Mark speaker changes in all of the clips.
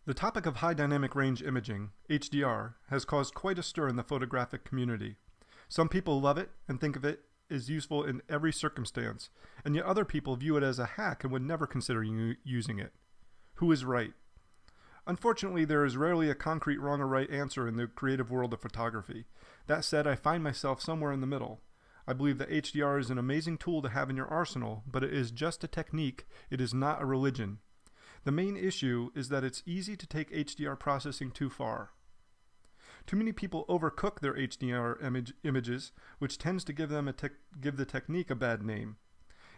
Speaker 1: The topic of high dynamic range imaging, HDR, has caused quite a stir in the photographic community. Some people love it and think of it as useful in every circumstance, and yet other people view it as a hack and would never consider using it. Who is right? Unfortunately, there is rarely a concrete wrong or right answer in the creative world of photography. That said, I find myself somewhere in the middle. I believe that HDR is an amazing tool to have in your arsenal, but it is just a technique, it is not a religion. The main issue is that it's easy to take HDR processing too far. Too many people overcook their HDR images, which tends to give the technique a bad name.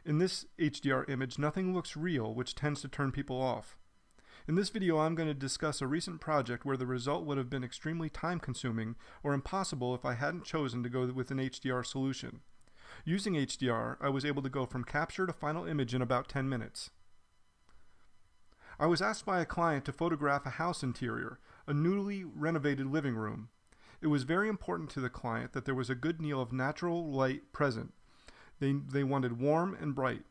Speaker 1: In this HDR image, nothing looks real, which tends to turn people off. In this video, I'm going to discuss a recent project where the result would have been extremely time-consuming or impossible if I hadn't chosen to go with an HDR solution. Using HDR, I was able to go from capture to final image in about 10 minutes. I was asked by a client to photograph a house interior, a newly renovated living room. It was very important to the client that there was a good deal of natural light present. They wanted warm and bright.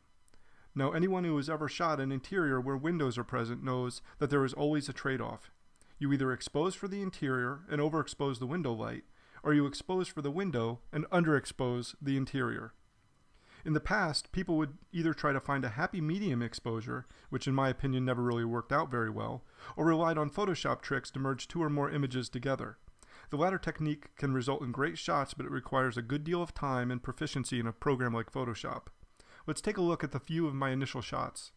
Speaker 1: Now, anyone who has ever shot an interior where windows are present knows that there is always a trade-off. You either expose for the interior and overexpose the window light, or you expose for the window and underexpose the interior. In the past, people would either try to find a happy medium exposure, which in my opinion never really worked out very well, or relied on Photoshop tricks to merge two or more images together. The latter technique can result in great shots, but it requires a good deal of time and proficiency in a program like Photoshop. Let's take a look at the few of my initial shots.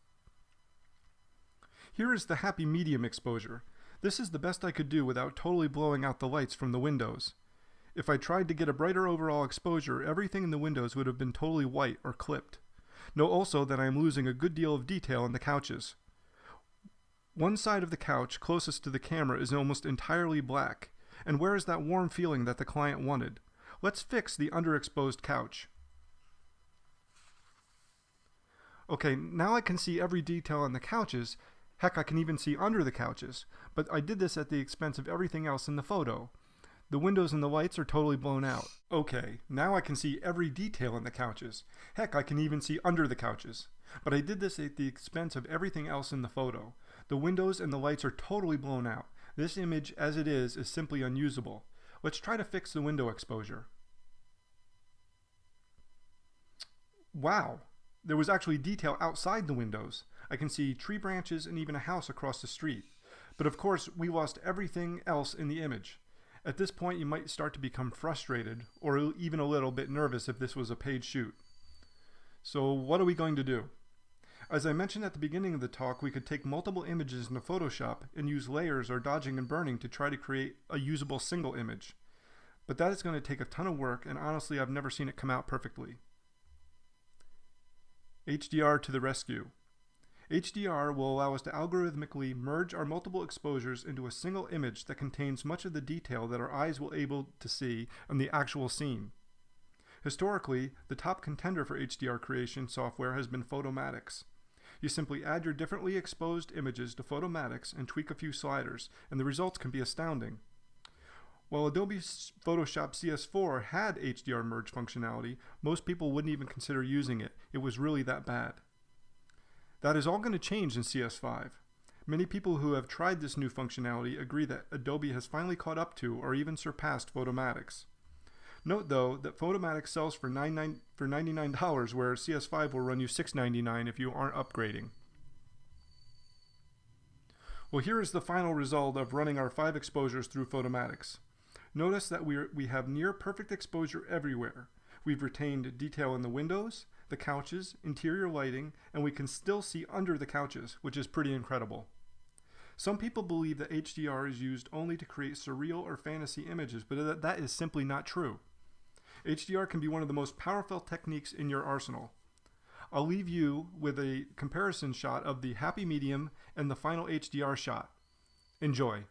Speaker 1: Here is the happy medium exposure. This is the best I could do without totally blowing out the lights from the windows. If I tried to get a brighter overall exposure, everything in the windows would have been totally white or clipped. Note also that I am losing a good deal of detail in the couches. One side of the couch closest to the camera is almost entirely black. And where is that warm feeling that the client wanted? Let's fix the underexposed couch. Okay, now I can see every detail on the couches. Heck, I can even see under the couches. But I did this at the expense of everything else in the photo. The windows and the lights are totally blown out. Okay, now I can see every detail in the couches. Heck, I can even see under the couches. But I did this at the expense of everything else in the photo. The windows and the lights are totally blown out. This image, as it is simply unusable. Let's try to fix the window exposure. Wow! There was actually detail outside the windows. I can see tree branches and even a house across the street. But of course, we lost everything else in the image. At this point, you might start to become frustrated, or even a little bit nervous if this was a paid shoot. So what are we going to do? As I mentioned at the beginning of the talk, we could take multiple images into Photoshop and use layers or dodging and burning to try to create a usable single image. But that is going to take a ton of work, and honestly, I've never seen it come out perfectly. HDR to the rescue. HDR will allow us to algorithmically merge our multiple exposures into a single image that contains much of the detail that our eyes will be able to see in the actual scene. Historically, the top contender for HDR creation software has been Photomatix. You simply add your differently exposed images to Photomatix and tweak a few sliders, and the results can be astounding. While Adobe Photoshop CS4 had HDR merge functionality, most people wouldn't even consider using it. It was really that bad. That is all going to change in CS5. Many people who have tried this new functionality agree that Adobe has finally caught up to or even surpassed Photomatix. Note though that Photomatix sells for $99, whereas CS5 will run you $6.99 if you aren't upgrading. Well, here is the final result of running our 5 exposures through Photomatix. Notice that we have near perfect exposure everywhere. We've retained detail in the windows, the couches, interior lighting, and we can still see under the couches, which is pretty incredible. Some people believe that HDR is used only to create surreal or fantasy images, but that is simply not true. HDR can be one of the most powerful techniques in your arsenal. I'll leave you with a comparison shot of the happy medium and the final HDR shot. Enjoy.